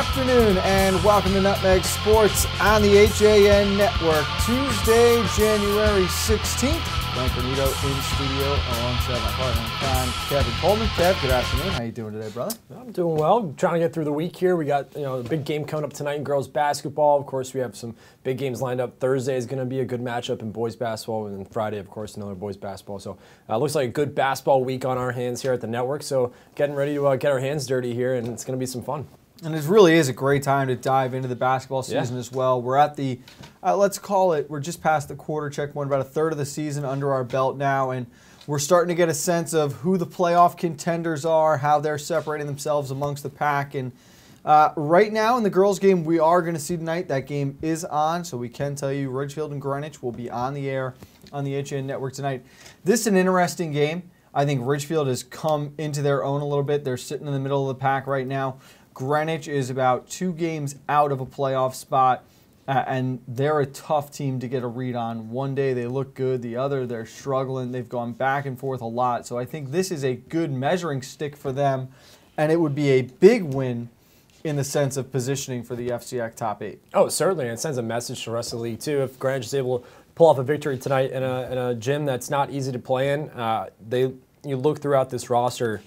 afternoon and welcome to Nutmeg Sports on the HAN Network. Tuesday, January 16th. Frank Granito in studio alongside my partner, Kevin Coleman. Kev, good afternoon. How you doing today, brother? I'm doing well. Trying to get through the week here. We got a big game coming up tonight in girls basketball. Of course, we have some big games lined up. Thursday is going to be a good matchup in boys basketball, and then Friday, of course, another boys basketball. So looks like a good basketball week on our hands here at the network. So getting ready to get our hands dirty here, and it's going to be some fun. And it really is a great time to dive into the basketball season as well. We're at the, let's call it, we're just past the quarter check point, about a third of the season under our belt now, and we're starting to get a sense of who the playoff contenders are, how they're separating themselves amongst the pack. And right now in the girls' game we are going to see tonight, that game is on, so we can tell you Ridgefield and Greenwich will be on the air on the HAN Network tonight. This is an interesting game. I think Ridgefield has come into their own a little bit. They're sitting in the middle of the pack right now. Greenwich is about 2 games out of a playoff spot, and they're a tough team to get a read on. One day they look good, the other they're struggling. They've gone back and forth a lot. So I think this is a good measuring stick for them, and it would be a big win in the sense of positioning for the FCX top 8. Oh, certainly, and it sends a message to the rest of the league, too. If Greenwich is able to pull off a victory tonight in a gym that's not easy to play in, you look throughout this roster,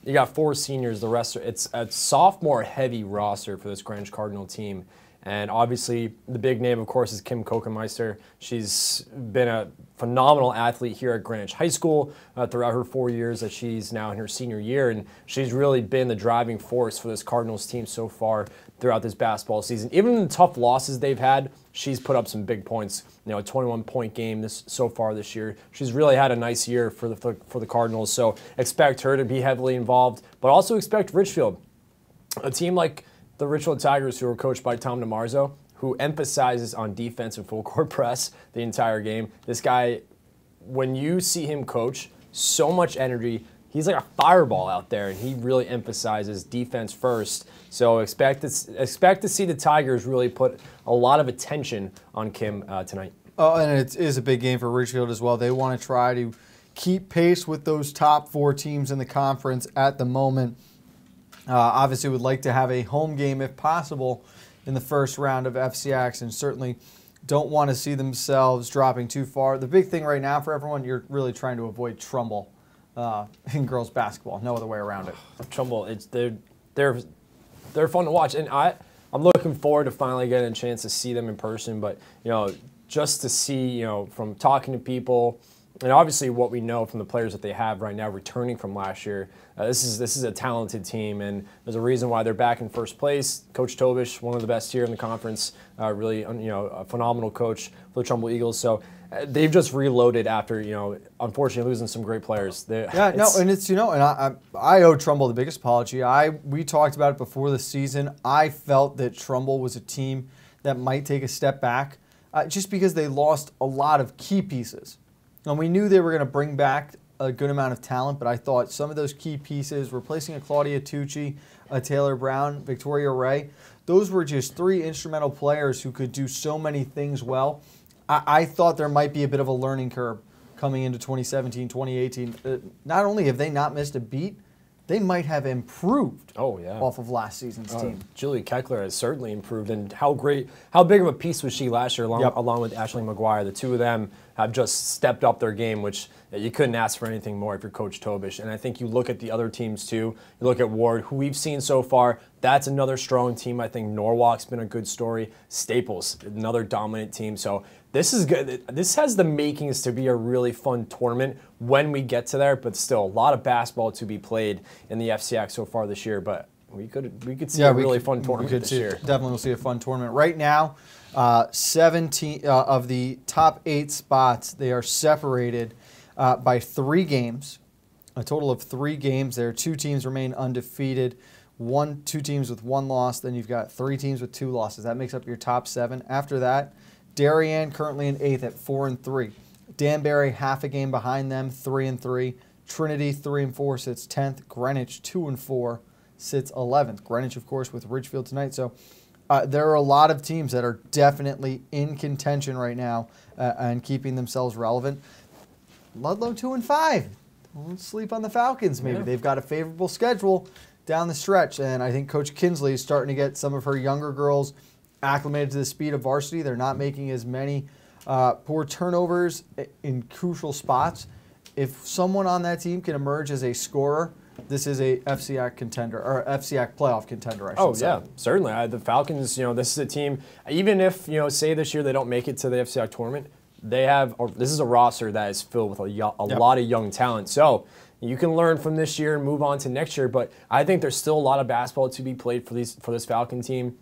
you got 4 seniors. The rest it's a sophomore-heavy roster for this Greenwich Cardinal team. And obviously, the big name, of course, is Kim Kokenmeister. She's been a phenomenal athlete here at Greenwich High School throughout her 4 years that she's now in her senior year. And she's really been the driving force for this Cardinals team so far throughout this basketball season. Even in the tough losses they've had, she's put up some big points. A 21-point game so far this year. She's really had a nice year for the Cardinals. So expect her to be heavily involved, but also expect Ridgefield, a team like the Ridgefield Tigers, who are coached by Tom DiMarzo, who emphasizes on defense and full court press the entire game. This guy, when you see him coach, so much energy. He's like a fireball out there, and he really emphasizes defense first. So expect to see the Tigers really put a lot of attention on Kim tonight. Oh, and it is a big game for Ridgefield as well. They want to try to keep pace with those top 4 teams in the conference at the moment. Obviously, would like to have a home game if possible in the first round of FCX, and certainly don't want to see themselves dropping too far. The big thing right now for everyone, you're really trying to avoid Trumbull in girls basketball. No other way around it. Trumbull, they're fun to watch, and I'm looking forward to finally getting a chance to see them in person. But just to see, from talking to people, and obviously what we know from the players that they have right now returning from last year, this is a talented team, and there's a reason why they're back in first place. Coach Tobish, one of the best here in the conference, really a phenomenal coach for the Trumbull Eagles. So they've just reloaded after unfortunately losing some great players. And I owe Trumbull the biggest apology. We talked about it before the season. I felt that Trumbull was a team that might take a step back, just because they lost a lot of key pieces. And we knew they were going to bring back a good amount of talent, but I thought some of those key pieces, replacing a Claudia Tucci, a Taylor Brown, Victoria Ray, those were just 3 instrumental players who could do so many things well. I thought there might be a bit of a learning curve coming into 2017, 2018. Not only have they not missed a beat, they might have improved off of last season's team. Julie Keckler has certainly improved, and how big of a piece was she last year along with Ashley McGuire. The two of them have just stepped up their game, which you couldn't ask for anything more if you're Coach Tobish. And I think you look at the other teams too. You look at Ward, who we've seen so far. That's another strong team. I think Norwalk's been a good story. Staples, another dominant team. So this is good. This has the makings to be a really fun tournament when we get to there, but still a lot of basketball to be played in the FCX so far this year. But we could see a really fun tournament this year. Definitely we'll see a fun tournament. Right now, 17 of the top 8 spots, they are separated by 3 games, a total of 3 games. There are 2 teams remain undefeated, 2 teams with 1 loss. Then you've got 3 teams with 2 losses. That makes up your top 7. After that, Darien currently in 8th at 4-3. Danbury half a game behind them, 3-3. Trinity 3-4 sits 10th. Greenwich 2-4 sits 11th. Greenwich, of course, with Ridgefield tonight. So there are a lot of teams that are definitely in contention right now and keeping themselves relevant. Ludlow 2-5. Don't sleep on the Falcons. Maybe they've got a favorable schedule. down the stretch. And I think Coach Kinsley is starting to get some of her younger girls acclimated to the speed of varsity. They're not making as many poor turnovers in crucial spots. If someone on that team can emerge as a scorer, this is a FCAC contender, or FCAC playoff contender, I should say. Oh, yeah, certainly. The Falcons, this is a team, even if, say this year they don't make it to the FCAC tournament, this is a roster that is filled with a lot of young talent. So you can learn from this year and move on to next year, but I think there's still a lot of basketball to be played for this Falcon team.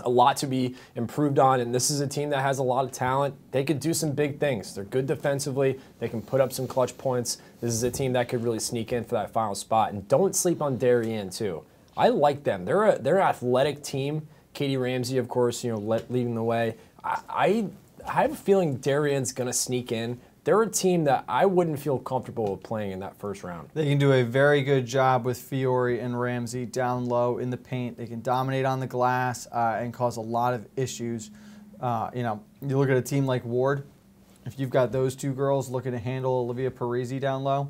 A lot to be improved on, and this is a team that has a lot of talent. They could do some big things. They're good defensively. They can put up some clutch points. This is a team that could really sneak in for that final spot. And don't sleep on Darien, too. I like them. They're an athletic team. Katie Ramsey, of course, leading the way. I have a feeling Darien's going to sneak in. They're a team that I wouldn't feel comfortable with playing in that first round. They can do a very good job with Fiore and Ramsey down low in the paint. They can dominate on the glass and cause a lot of issues. You look at a team like Ward. If you've got those two girls looking to handle Olivia Parisi down low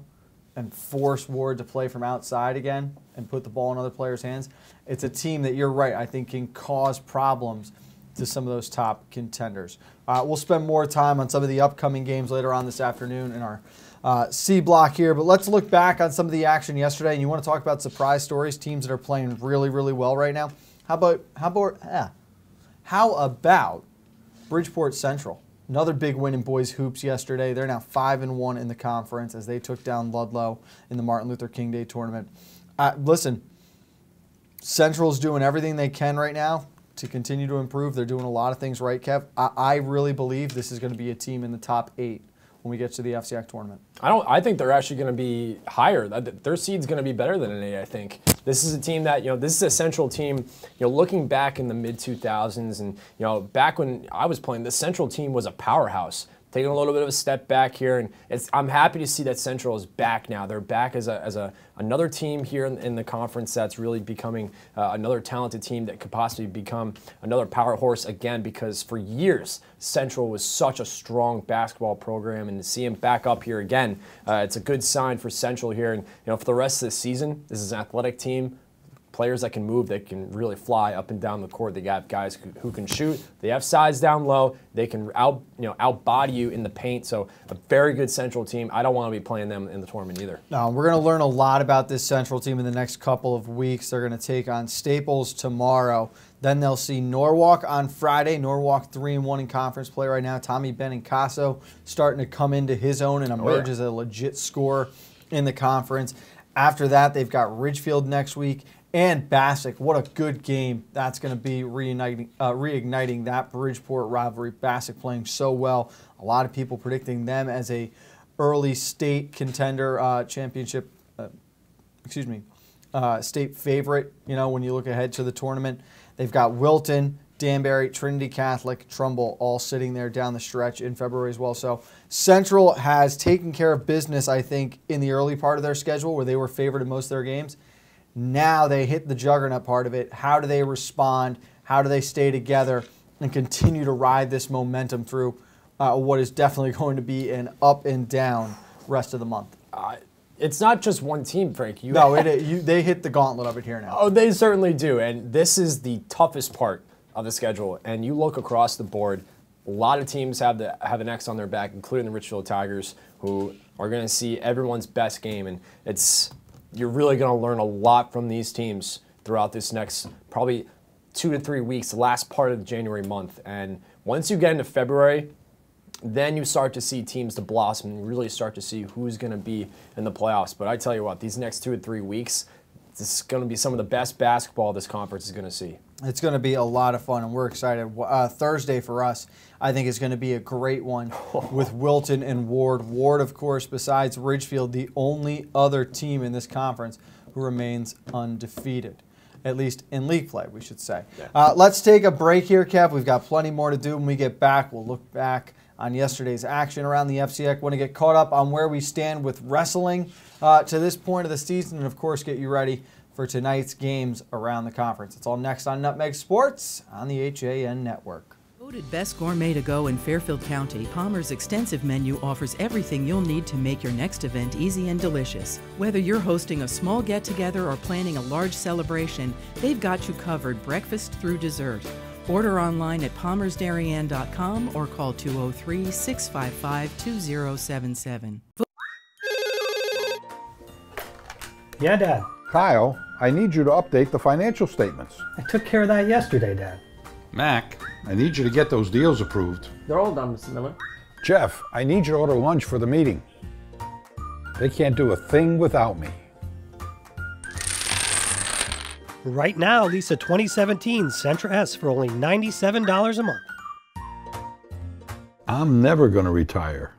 and force Ward to play from outside again and put the ball in other players' hands, it's a team that, you're right, I think can cause problems to some of those top contenders. We'll spend more time on some of the upcoming games later on this afternoon in our C block here, but let's look back on some of the action yesterday. And you want to talk about surprise stories, teams that are playing really, really well right now. How about Bridgeport Central? Another big win in boys hoops yesterday. They're now 5-1 in the conference as they took down Ludlow in the Martin Luther King Day tournament. Listen, Central's doing everything they can right now to continue to improve. They're doing a lot of things right, Kev. I really believe this is going to be a team in the top 8 when we get to the FCAC tournament. I think they're actually going to be higher. Their seed's going to be better than an 8, I think. This is a team that, this is a Central team, looking back in the mid-2000s and, back when I was playing, the Central team was a powerhouse. Taking a little bit of a step back here, and I'm happy to see that Central is back now. They're back as another team here in the conference that's really becoming another talented team that could possibly become another power horse again, because for years Central was such a strong basketball program, and to see them back up here again, it's a good sign for Central here. And for the rest of the season, this is an athletic team. Players that can move, that can really fly up and down the court. They got guys who can shoot. They have size down low. They can outbody you in the paint. So a very good Central team. I don't want to be playing them in the tournament either. No, we're going to learn a lot about this Central team in the next couple of weeks. They're going to take on Staples tomorrow. Then they'll see Norwalk on Friday. Norwalk 3-1 in conference play right now. Tommy Benincasa starting to come into his own and emerge as a legit scorer in the conference. After that, they've got Ridgefield next week. And Bassick, what a good game that's going to be, reigniting that Bridgeport rivalry. Bassick playing so well. A lot of people predicting them as a early state contender, championship, state favorite, when you look ahead to the tournament. They've got Wilton, Danbury, Trinity Catholic, Trumbull all sitting there down the stretch in February as well. So Central has taken care of business, I think, in the early part of their schedule where they were favored in most of their games. Now they hit the juggernaut part of it. How do they respond? How do they stay together and continue to ride this momentum through what is definitely going to be an up and down rest of the month? It's not just one team, Frank. They hit the gauntlet of it here now. Oh, they certainly do. And this is the toughest part of the schedule. And you look across the board, a lot of teams have an X on their back, including the Richfield Tigers, who are going to see everyone's best game. And you're really going to learn a lot from these teams throughout this next probably 2 to 3 weeks, the last part of the January month. And once you get into February, then you start to see teams to blossom and really start to see who's going to be in the playoffs. But I tell you what, these next 2 to 3 weeks, this is going to be some of the best basketball this conference is going to see. It's going to be a lot of fun, and we're excited. Thursday for us, I think, is going to be a great one with Wilton and Ward. Ward, of course, besides Ridgefield, the only other team in this conference who remains undefeated, at least in league play, we should say. Yeah. Let's take a break here, Kev. We've got plenty more to do. When we get back, we'll look back on yesterday's action around the FCAC. Want to get caught up on where we stand with wrestling to this point of the season, and, of course, get you ready for tonight's games around the conference. It's all next on Nutmeg Sports on the HAN Network. Voted Best Gourmet to Go in Fairfield County, Palmer's extensive menu offers everything you'll need to make your next event easy and delicious. Whether you're hosting a small get-together or planning a large celebration, they've got you covered breakfast through dessert. Order online at palmersdarien.com or call 203-655-2077. Yeah, Dad. Kyle, I need you to update the financial statements. I took care of that yesterday, Dad. Mac, I need you to get those deals approved. They're all done, Mr. Miller. Jeff, I need you to order lunch for the meeting. They can't do a thing without me. Right now, lease a 2017 Sentra S for only $97 a month. I'm never going to retire.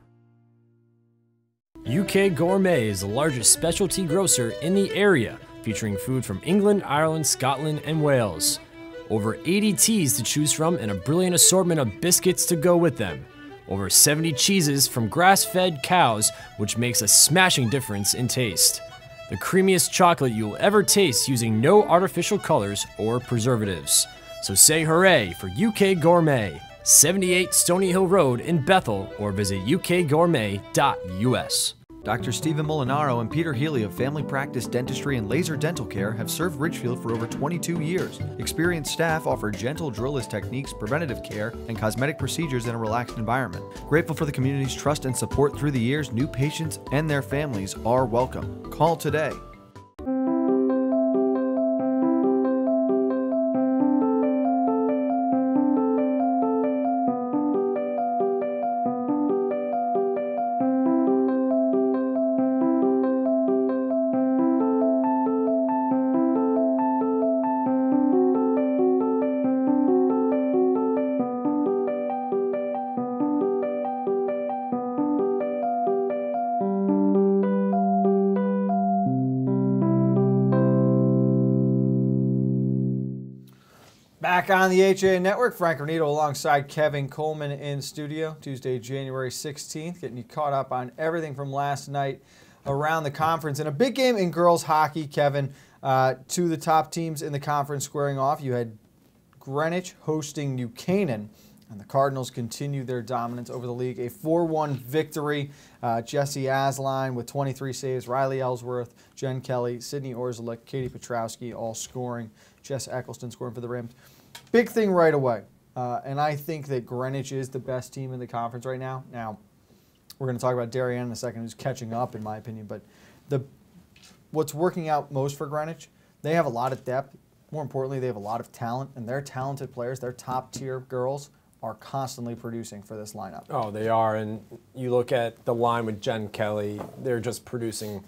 UK Gourmet is the largest specialty grocer in the area, featuring food from England, Ireland, Scotland, and Wales. Over 80 teas to choose from and a brilliant assortment of biscuits to go with them. Over 70 cheeses from grass-fed cows, which makes a smashing difference in taste. The creamiest chocolate you'll ever taste using no artificial colors or preservatives. So say hooray for UK Gourmet, 78 Stony Hill Road in Bethel, or visit ukgourmet.us. Dr. Stephen Molinaro and Peter Healy of Family Practice Dentistry and Laser Dental Care have served Ridgefield for over 22 years. Experienced staff offer gentle drillless techniques, preventative care, and cosmetic procedures in a relaxed environment. Grateful for the community's trust and support through the years, new patients and their families are welcome. Call today. Back on the HA Network, Frank Granito alongside Kevin Coleman in studio. Tuesday, January 16th, getting you caught up on everything from last night around the conference. And a big game in girls hockey, Kevin. Two of the top teams in the conference squaring off. You had Greenwich hosting New Canaan, and the Cardinals continue their dominance over the league. A 4-1 victory. Jesse Asline with 23 saves, Riley Ellsworth, Jen Kelly, Sydney Orzulik, Katie Petrowski all scoring. Jess Eccleston scoring for the Rams. Big thing right away. And I think that Greenwich is the best team in the conference right now. Now, we're going to talk about Darien in a second, who's catching up, in my opinion. But what's working out most for Greenwich, they have a lot of depth. More importantly, they have a lot of talent. And they're talented players. Their top-tier girls are constantly producing for this lineup. Oh, they are. And you look at the line with Jen Kelly, they're just producing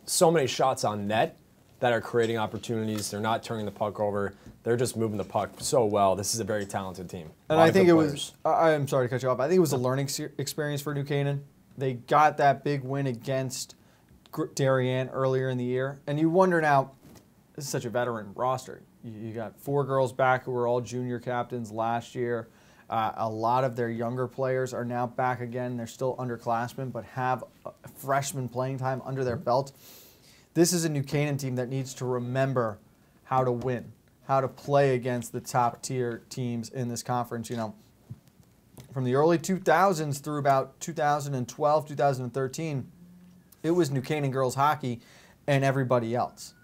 so many shots on net that are creating opportunities. They're not turning the puck over. They're just moving the puck so well. This is a very talented team. And I think it was, I'm sorry to cut you off, I think it was a learning experience for New Canaan. They got that big win against Darien earlier in the year. And you wonder now, this is such a veteran roster. You got 4 girls back who were all junior captains last year. A lot of their younger players are now back again. They're still underclassmen, but have freshman playing time under their belt. This is a New Canaan team that needs to remember how to win, how to play against the top-tier teams in this conference. You know, from the early 2000s through about 2012, 2013, it was New Canaan girls hockey and everybody else.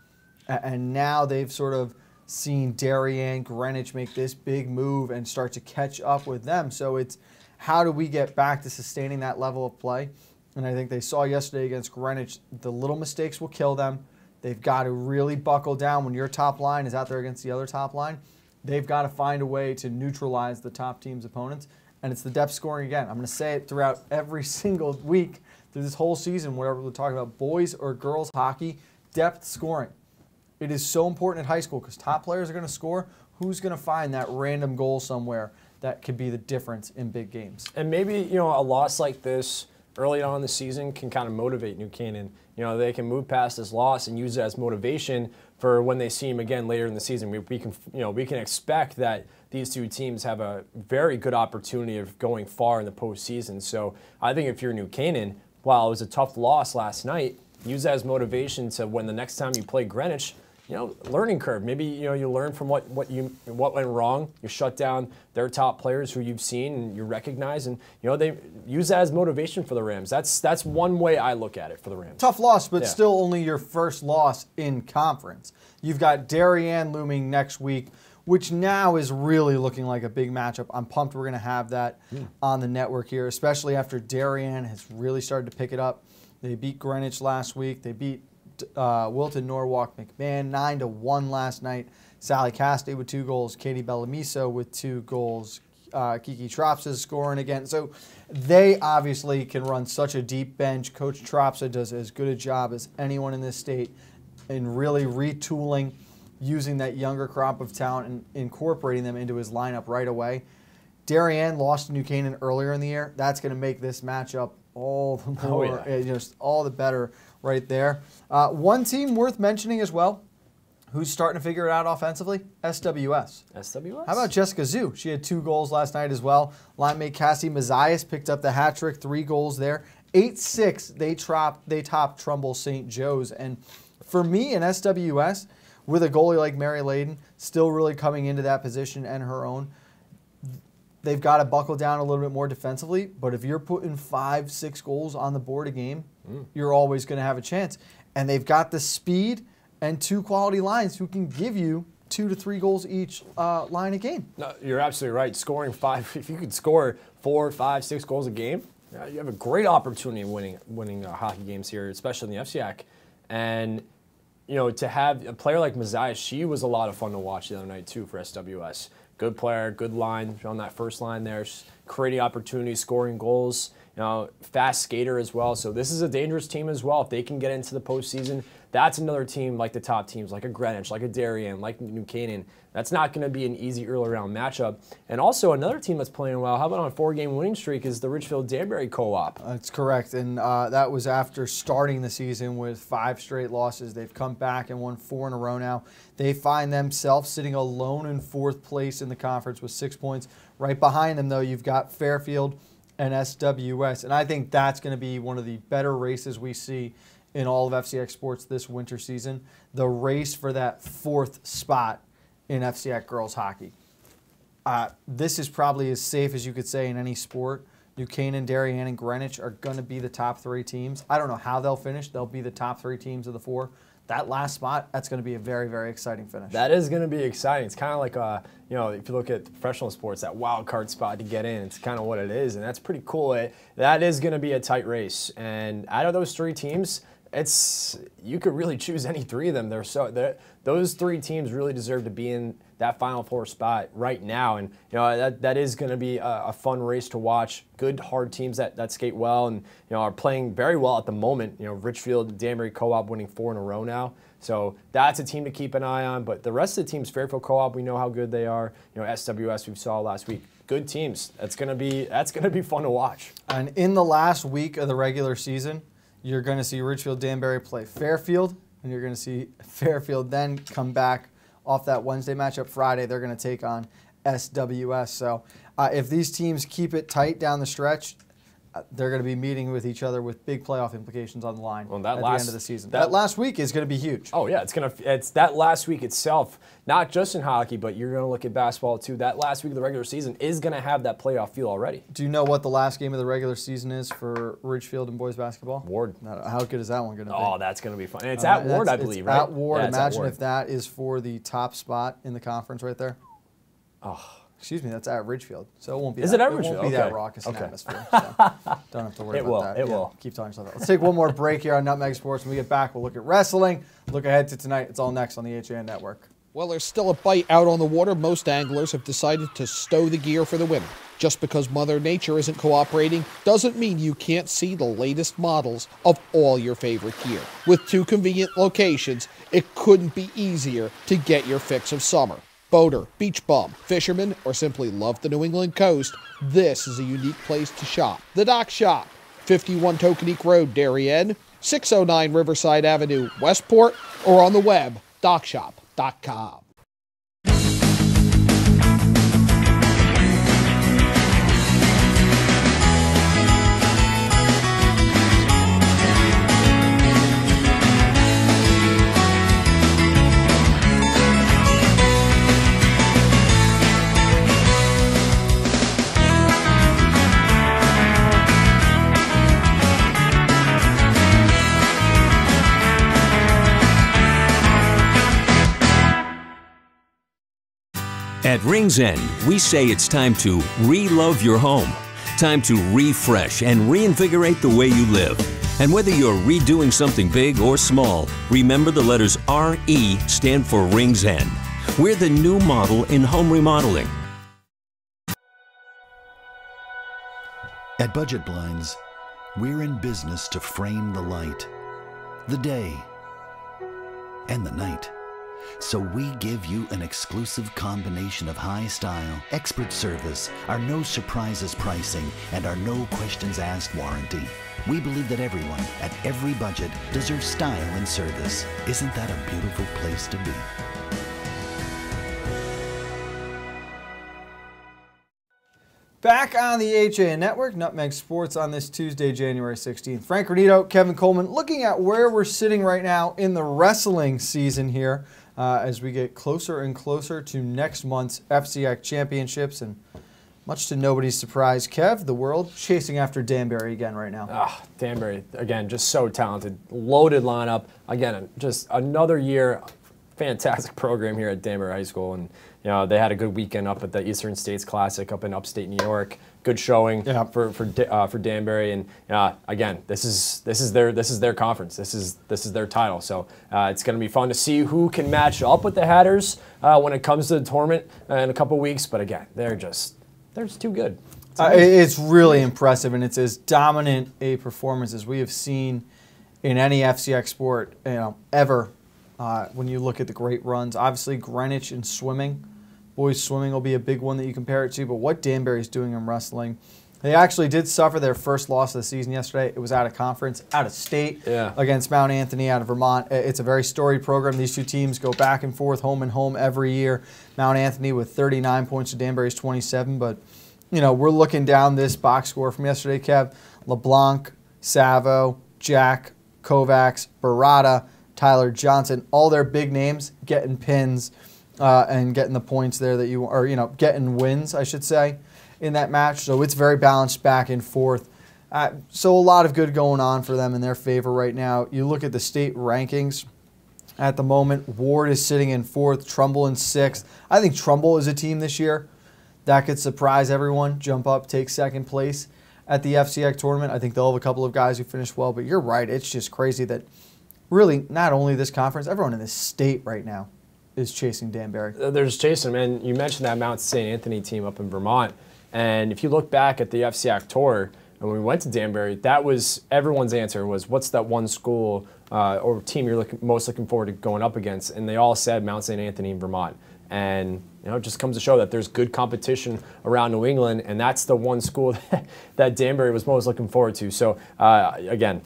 And now they've sort of seen Darien, Greenwich make this big move and start to catch up with them. So it's how do we get back to sustaining that level of play? And I think they saw yesterday against Greenwich, the little mistakes will kill them. They've got to really buckle down when your top line is out there against the other top line. They've got to find a way to neutralize the top team's opponents. And it's the depth scoring again. I'm going to say it throughout every single week through this whole season, whatever we're talking about, boys or girls hockey, depth scoring. It is so important in high school because top players are going to score. Who's going to find that random goal somewhere that could be the difference in big games? And maybe, you know, a loss like this early on in the season can kind of motivate New Canaan. You know, they can move past this loss and use it as motivation for when they see him again later in the season. We can expect that these two teams have a very good opportunity of going far in the postseason. So I think if you're New Canaan, while it was a tough loss last night, use that as motivation to when the next time you play Greenwich, learning curve. Maybe, you learn from what went wrong. You shut down their top players who you've seen and you recognize, and they use that as motivation for the Rams. That's one way I look at it for the Rams. Tough loss, but still only your first loss in conference. You've got Darien looming next week, which now is really looking like a big matchup. I'm pumped we're going to have that on the network here, especially after Darien has really started to pick it up. They beat Greenwich last week. They beat Wilton Norwalk McMahon 9-1 last night. Sally Cassidy with 2 goals. Katie Bellamiso with 2 goals. Kiki Tropsa scoring again. So they obviously can run such a deep bench. Coach Tropsa does as good a job as anyone in this state in really retooling, using that younger crop of talent and incorporating them into his lineup right away. Darien lost to New Canaan earlier in the year. That's going to make this matchup all the more, just all the better right there. One team worth mentioning as well, who's starting to figure it out offensively, SWS. SWS? How about Jessica Zhu? She had 2 goals last night as well. Line mate Cassie Mazias picked up the hat trick, 3 goals there. 8-6, they topped Trumbull St. Joe's. And for me in SWS, with a goalie like Mary Layden still really coming into that position and her own, they've got to buckle down a little bit more defensively. But if you're putting 5-6 goals on the board a game, you're always going to have a chance. And they've got the speed and 2 quality lines who can give you 2 to 3 goals each line a game. No, you're absolutely right. Scoring 5, if you could score 4, 5, 6 goals a game, you have a great opportunity of winning hockey games here, especially in the FCAC. And to have a player like Mazias, she was a lot of fun to watch the other night too for SWS. Good player, good line on that first line there, creating opportunities, scoring goals. Fast skater as well. So this is a dangerous team as well. If they can get into the postseason, that's another team like the top teams, like a Greenwich, like a Darien, like New Canaan. That's not going to be an easy early round matchup. And also another team that's playing well, how about on a 4-game winning streak, is the Richfield-Danbury Co-op. That's correct. And that was after starting the season with 5 straight losses. They've come back and won 4 in a row now. They find themselves sitting alone in 4th place in the conference with 6 points. Right behind them, though, you've got Fairfield and SWS. And I think that's going to be one of the better races we see in all of FCX sports this winter season. The race for that 4th spot in FCX girls hockey. This is probably as safe as you could say in any sport. New Canaan, Darien, and Greenwich are going to be the top 3 teams. I don't know how they'll finish. They'll be the top 3 teams of the 4. That last spot, that's going to be a very, very exciting finish. That is going to be exciting. It's kind of like, if you look at professional sports, that wild card spot to get in, it's kind of what it is, and that's pretty cool. That is going to be a tight race. And out of those 3 teams, you could really choose any 3 of them. Those 3 teams really deserve to be in that Final 4 spot right now, and that is going to be a fun race to watch. Good, hard teams that skate well and are playing very well at the moment. Richfield, Danbury Co-op winning 4 in a row now, so that's a team to keep an eye on. But the rest of the teams, Fairfield Co-op, we know how good they are. SWS we saw last week. Good teams. That's going to be fun to watch. And in the last week of the regular season, you're going to see Richfield Danbury play Fairfield, and you're going to see Fairfield then come back off that Wednesday matchup Friday. They're going to take on SWS. So if these teams keep it tight down the stretch, they're going to be meeting with each other with big playoff implications on the line at the end of the season. That last week is going to be huge. Oh yeah, it's that last week itself, not just in hockey, but you're going to look at basketball too. That last week of the regular season is going to have that playoff feel already. Do you know what the last game of the regular season is for Ridgefield and boys basketball? Ward. How good is that one going to be? Oh, that's going to be fun. And it's at Ward, I believe, right? At Ward. Yeah, Imagine if that is for the top spot in the conference right there. Oh. Excuse me, that's at Ridgefield, so it won't be. Is it at Ridgefield? It won't be that raucous an atmosphere. So don't have to worry about that. It will. Keep telling yourself that. Let's take one more break here on Nutmeg Sports. When we get back, we'll look at wrestling. Look ahead to tonight. It's all next on the HAN Network. Well, there's still a bite out on the water. Most anglers have decided to stow the gear for the winter. Just because Mother Nature isn't cooperating doesn't mean you can't see the latest models of all your favorite gear. With 2 convenient locations, it couldn't be easier to get your fix of summer. Boater, beach bum, fisherman, or simply love the New England coast, this is a unique place to shop. The Dock Shop, 51 Tokenique Road, Darien, 609 Riverside Avenue, Westport, or on the web, dockshop.com. At Rings End, we say it's time to re-love your home. Time to refresh and reinvigorate the way you live. And whether you're redoing something big or small, remember the letters RE stand for Rings End. We're the new model in home remodeling. At Budget Blinds, we're in business to frame the light, the day, and the night. So we give you an exclusive combination of high style, expert service, our no surprises pricing, and our no questions asked warranty. We believe that everyone, at every budget, deserves style and service. Isn't that a beautiful place to be? Back on the HAN Network, Nutmeg Sports on this Tuesday, January 16th. Frank Granito, Kevin Coleman, looking at where we're sitting right now in the wrestling season here as we get closer and closer to next month's FCX Championships. And much to nobody's surprise, Kev, the world chasing after Danbury again right now. Danbury, again, just so talented. Loaded lineup. Again, just another year. Fantastic program here at Danbury High School, and you know they had a good weekend up at the Eastern States Classic up in upstate New York. Good showing for Danbury, and again, this is their conference. This is their title. So it's going to be fun to see who can match up with the Hatters when it comes to the tournament in a couple weeks. But again, they're just too good. It's really impressive, and it's as dominant a performance as we have seen in any FCX sport, ever. When you look at the great runs, obviously Greenwich in swimming, boys swimming will be a big one that you compare it to, but what Danbury's doing in wrestling, they actually did suffer their first loss of the season yesterday. It was out of conference, out of state, against Mount Anthony out of Vermont. It's a very storied program. These two teams go back and forth, home and home every year. Mount Anthony with 39 points to Danbury's 27, but we're looking down this box score from yesterday, Kev. LeBlanc, Savo, Jack, Kovacs, Barada, Tyler Johnson, all their big names getting pins and getting the points there that getting wins, I should say, in that match. So it's very balanced back and forth. So a lot of good going on for them in their favor right now. You look at the state rankings at the moment. Ward is sitting in 4th, Trumbull in 6th. I think Trumbull is a team this year that could surprise everyone, jump up, take 2nd place at the FCX tournament. I think they'll have a couple of guys who finish well, but you're right. It's just crazy that really, not only this conference, everyone in this state right now is chasing Danbury. They're just chasing them, and you mentioned that Mount St. Anthony team up in Vermont, and if you look back at the FCX tour, and when we went to Danbury, that was everyone's answer was, what's that one school or team you're most looking forward to going up against? And they all said Mount St. Anthony in Vermont. And it just comes to show that there's good competition around New England, and that's the one school that Danbury was most looking forward to. So, again,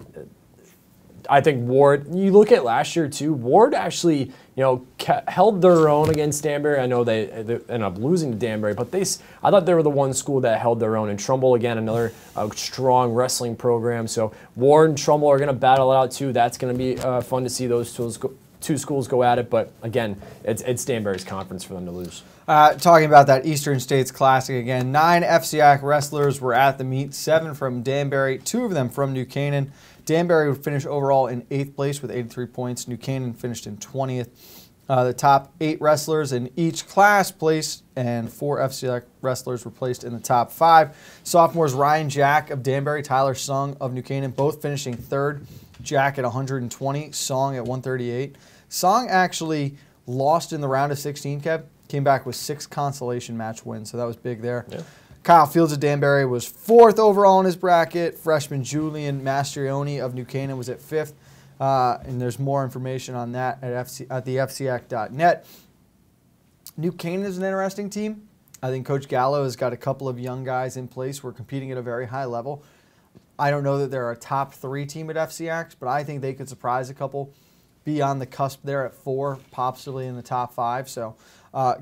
I think Ward, you look at last year too, Ward actually, held their own against Danbury. I know they ended up losing to Danbury, but I thought they were the one school that held their own. And Trumbull, again, another strong wrestling program. So Ward and Trumbull are going to battle it out too. That's going to be fun to see those two schools go at it. But again, it's Danbury's conference for them to lose. Talking about that Eastern States Classic again, 9 FCX wrestlers were at the meet, 7 from Danbury, 2 of them from New Canaan. Danbury would finish overall in 8th place with 83 points. New Canaan finished in 20th. The top 8 wrestlers in each class placed, and 4 FCX wrestlers were placed in the top 5. Sophomores Ryan Jack of Danbury, Tyler Sung of New Canaan, both finishing 3rd. Jack at 120, Song at 138. Song actually lost in the round of 16, Kev. Came back with 6 consolation match wins, so that was big there. Yeah. Kyle Fields of Danbury was 4th overall in his bracket. Freshman Julian Mastrioni of New Canaan was at 5th. And there's more information on that at thefcx.net. New Canaan is an interesting team. I think Coach Gallo has got a couple of young guys in place who are competing at a very high level. I don't know that they're a top 3 team at FCX, but I think they could surprise a couple, be on the cusp there at 4, possibly in the top 5. So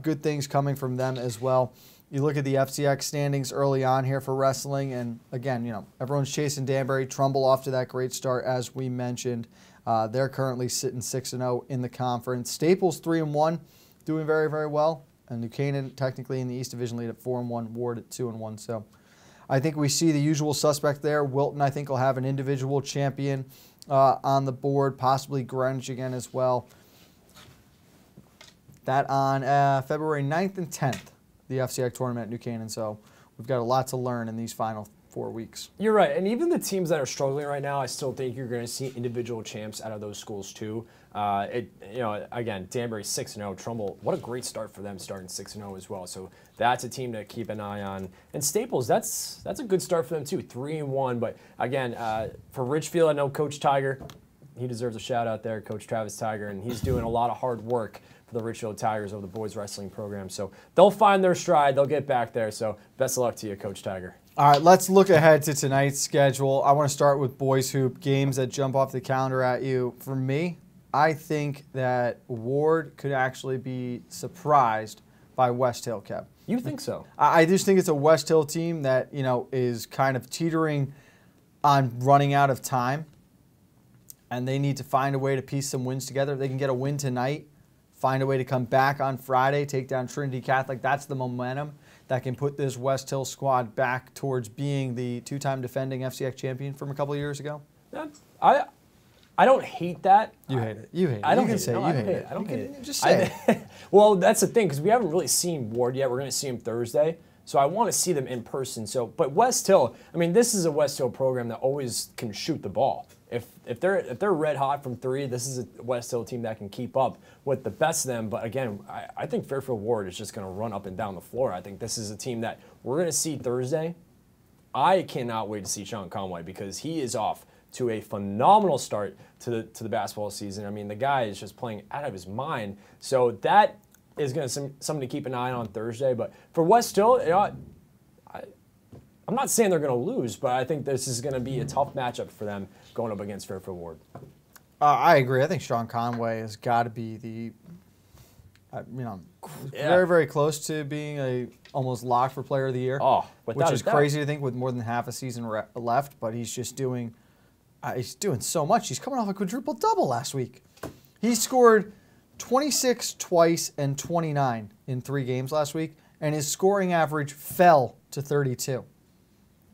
good things coming from them as well. You look at the FCX standings early on here for wrestling, and again, everyone's chasing Danbury. Trumbull off to that great start, as we mentioned. They're currently sitting 6-0 in the conference. Staples 3-1, doing very, very well. And New Canaan technically in the East Division lead at 4-1, Ward at 2-1. So I think we see the usual suspect there. Wilton, I think, will have an individual champion on the board, possibly Greenwich again as well. That on February 9th and 10th, the FCX tournament at New Canaan. So we've got a lot to learn in these final 4 weeks. You're right, and even the teams that are struggling right now, I still think you're going to see individual champs out of those schools too. Again, Danbury 6-0, Trumbull, what a great start for them, starting 6-0 as well. So that's a team to keep an eye on. And Staples, that's a good start for them too, 3-1. But again, for Richfield, I know Coach Tiger, he deserves a shout out there, Coach Travis Tiger, and he's doing a lot of hard work for the Richfield Tigers of the boys wrestling program. So they'll find their stride, they'll get back there. So best of luck to you, Coach Tiger. All right, let's look ahead to tonight's schedule. I want to start with boys hoop, games that jump off the calendar at you. For me, I think that Ward could actually be surprised by West Hill, Kev. You think so? I just think it's a West Hill team that, is kind of teetering on running out of time, and they need to find a way to piece some wins together. If they can get a win tonight, find a way to come back on Friday, take down Trinity Catholic. That's the momentum that can put this West Hill squad back towards being the two-time defending FCX champion from a couple of years ago. I don't hate that. You hate it. You hate it. I don't you can hate say it. No, you hate it. I don't hate it. Just say it. Well, that's the thing, because we haven't really seen Ward yet. We're going to see him Thursday. So I want to see them in person. But West Hill, this is a West Hill program that always can shoot the ball. If they're red hot from three, this is a West Hill team that can keep up with the best of them. But again, I think Fairfield Ward is just going to run up and down the floor. I think this is a team that we're going to see Thursday. I cannot wait to see Sean Conway, because he is off to a phenomenal start to the basketball season. The guy is just playing out of his mind. So that is going to something to keep an eye on Thursday. But for West Hill, I'm not saying they're going to lose, but I think this is going to be a tough matchup for them going up against Fairfield Ward. I agree. I think Sean Conway has got to be very, very close to being a almost locked for player of the year. Oh, which is crazy to think with more than half a season left, but he's just doing so much. He's coming off a quadruple double last week. He scored 26 twice and 29 in 3 games last week, and his scoring average fell to 32.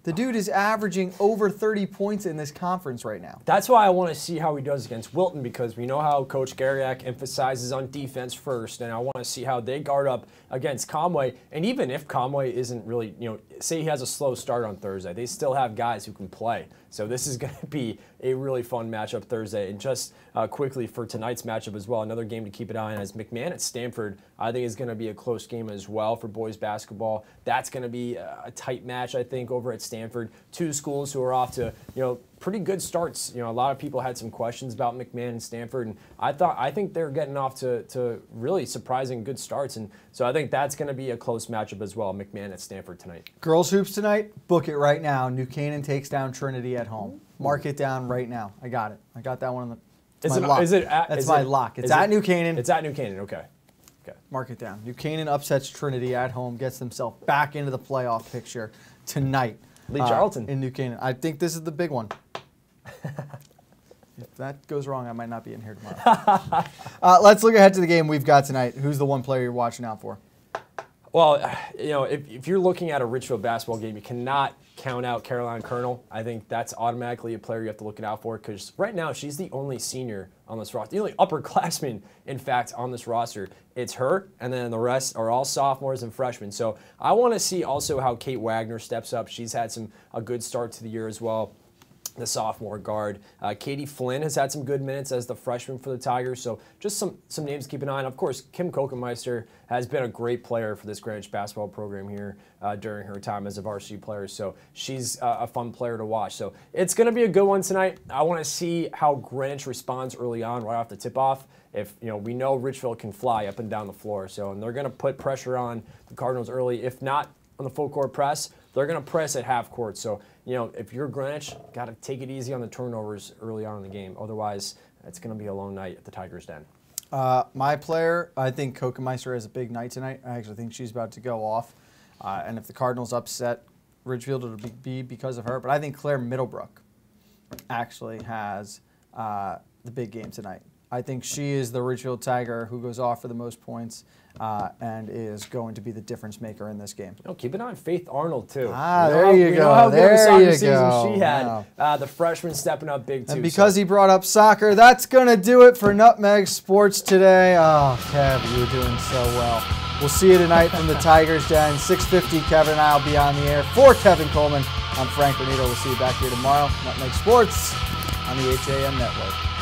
The dude is averaging over 30 points in this conference right now. That's why I want to see how he does against Wilton, because we know how Coach Garyak emphasizes on defense first, and I want to see how they guard up against Conway. And even if Conway isn't really, say he has a slow start on Thursday, they still have guys who can play. So this is going to be a really fun matchup Thursday. And just quickly for tonight's matchup as well, another game to keep an eye on is McMahon at Stanford. I think is going to be a close game as well for boys basketball. That's going to be a tight match, I think, over at Stanford. 2 schools who are off to, pretty good starts. A lot of people had some questions about McMahon and Stanford, and I think they're getting off to really surprising good starts. And so I think that's going to be a close matchup as well, McMahon at Stanford tonight. Girls hoops tonight, book it right now. New Canaan takes down Trinity at home. Mark it down right now. I got it. I got that one on the That's my lock. It's at New Canaan. It's at New Canaan, okay. Mark it down. New Canaan upsets Trinity at home, gets themselves back into the playoff picture tonight. Lee Charlton. In New Canaan. I think this is the big one. If that goes wrong, I might not be in here tomorrow. Let's look ahead to the game we've got tonight. Who's the one player you're watching out for? Well, if you're looking at a Richfield basketball game, you cannot count out Caroline Colonel. I think that's automatically a player you have to look out for, because right now she's the only senior on this roster, the only upperclassman, in fact, on this roster. It's her, and then the rest are all sophomores and freshmen. So I want to see also how Kate Wagner steps up. She's had a good start to the year as well, the sophomore guard. Katie Flynn has had some good minutes as the freshman for the Tigers. So just some names to keep an eye on. Of course, Kim Kokenmeister has been a great player for this Greenwich basketball program here during her time as a varsity player. So she's a fun player to watch. So it's going to be a good one tonight. I want to see how Greenwich responds early on, right off the tip-off. If we know Richfield can fly up and down the floor, and they're going to put pressure on the Cardinals early. If not on the full court press, they're going to press at half court. So if you're Greenwich, got to take it easy on the turnovers early on in the game. Otherwise, it's going to be a long night at the Tigers' Den. My player, I think Kokenmeister has a big night tonight. I actually think she's about to go off. And if the Cardinals upset Ridgefield, it'll be because of her. But I think Claire Middlebrook actually has the big game tonight. I think she is the Ridgefield Tiger who goes off for the most points and is going to be the difference maker in this game. Oh, keep an eye on Faith Arnold, too. There you go. We know how good of a There soccer you season go. she had. The freshman stepping up big, too. And because he brought up soccer, that's going to do it for Nutmeg Sports today. Oh, Kev, you were doing so well. We'll see you tonight from the Tigers Den. 6:50, Kevin and I will be on the air. For Kevin Coleman, I'm Frank Granito. We'll see you back here tomorrow. Nutmeg Sports on the HAN Network.